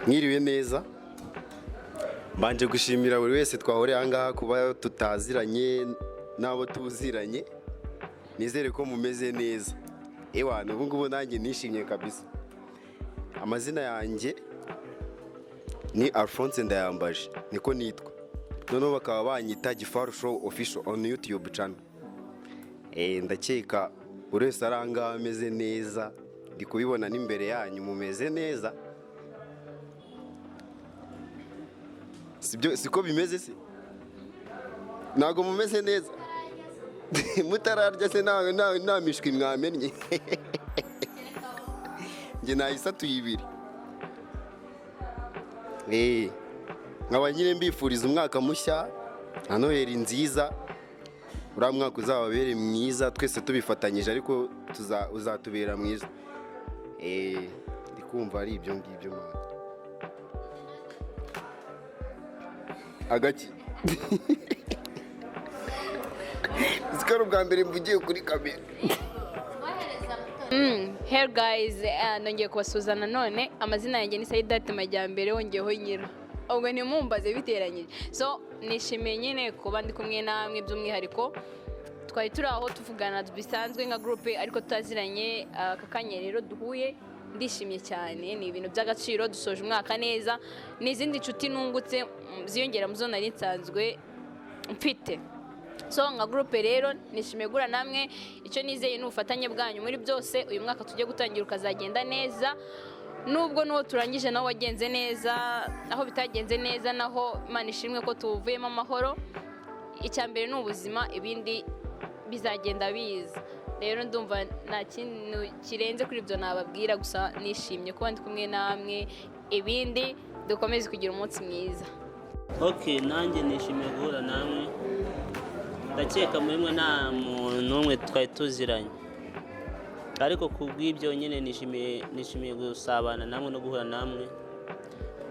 Mwiriwe neza. Mbanje gushimira buri wese twahore ahangaha kuba tutaziranye nabo tuziranye. Nizere ko mumeze neza. Ewana ubu ngubu nanjye nishimye kabisa. Amazina yanjye ni Alphonse Ndayambaje, niko nitwa. Noneho bakaba banyita Gifaru Show Official on YouTube channel. Ndakeka buri wese arangaha ameze neza. Ndi kubibona n'imbere yanyu mumeze neza. Siko bimeze se? Ntago mumeze neza. Mutararya se nawe namishwe mwamennye. Nge nayisatuye ibiri. Nkaba nyine mbifuriza umwaka mushya na noheri nziza. Uriya mwaka uzababere mwiza twese tubifatanyije ariko uzatubera mwiza. Ndi kumva ari ibyo ngibyo mwana. Agaki. Sikaro bwa mbere mvugiye kuri kamera. Hey guys, nongeye kubasuzana none. Amazina yanjye ni Saidati Majyambere wongeyeho nyira. Ubwo ni mumbaze biteranyije. So nishimiye nyine kuba ndi kumwe namwe by'umwihariko. Twari turi aho tuvugana bisanzwe nka groupe ariko tutaziranye kakanye rero duhuye. Ndishimye cyane, ni ibintu by'agaciro. Dusoje umwaka neza, n'izindi nshuti nungutse ziyongera mu zo nari nsanzwe mfite. So nka groupe rero nishimiye gura namwe, icyo nizeye n'ubufatanye bwanyu muri byose. Uyu mwaka tujye gutangira ukazagenda neza, nubwo nuwo turangije naho wagenze neza, aho bitagenze neza naho Imana ishimwe ko tuvuyemo amahoro. Icyambere ni ubuzima, ibindi bizagenda biza. Rero ndumva nta kintu kirenze kuri ibyo nababwira, gusa nishimye kuba ndi kumwe namwe, ibindi dukomeze kugira umunsi mwiza. Okay, nanjye nishimiye guhura namwe. Ndakeka muri mwe nta muntu n'umwe twari tuziranye, ariko kubw'ibyo nyine nishimiye gusabana namwe no guhura namwe.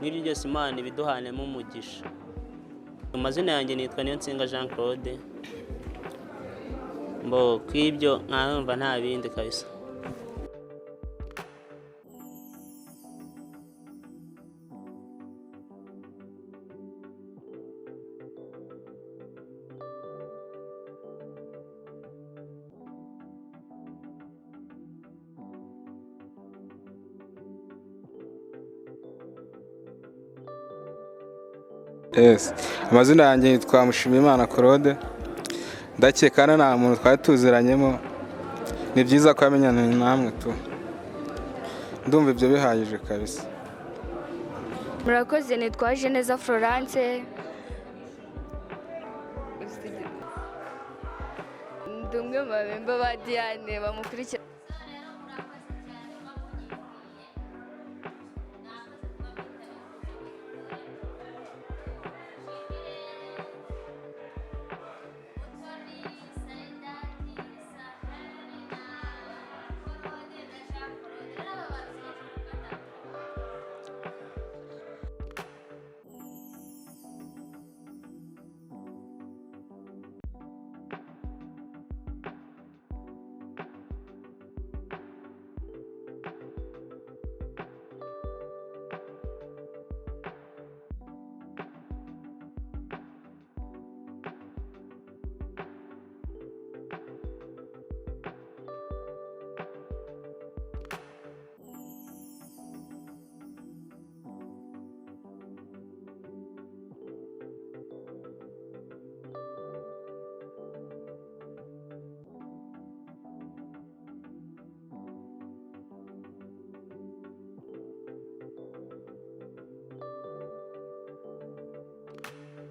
N'ibyo byose Imana ibiduhanemo umugisha. Amazina yanjye nitwa Niyonsenga Jean Claude. Mbo kw'ibyo nkanumva nta bindi kabisa. Yes. Amazina yanjye yitwa Mushimimana Claude. Ndakeka nta muntu twari tuziranyemo. Ni byiza ko amenyana namwe tu. Ndumva ibyo bihagije kabisa. Murakoze, nitwa Neza Florence. Ndumwe mu bamemba ba Diane bamukurikira.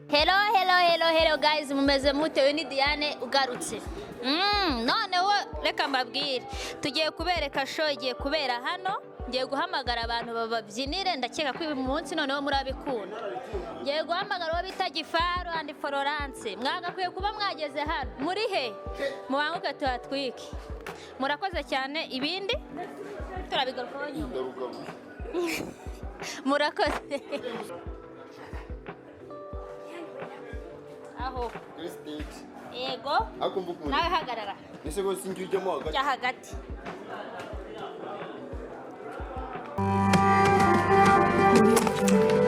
Hello guys, mumeze mute? Ni Diane ugarutse. Noneho reka mbabwire, tugiye kubereka show igiye kubera hano. Ngiye guhamagara abantu bababyinire, ndakeka ko uyu munsi noneho murabikunda. Ngiye guhamagara uwo bita Gifaru and Florence. Mwagakwiye kuba mwageze hano. Muri he? Mubanguke tuhatwike. Murakoze cyane, ibindi turabigarukaho nyuma. Murakoze. Aho. Yego. Nawe hagarara. Ese go sinjye ujyamo hagati. Hagati. Noheri.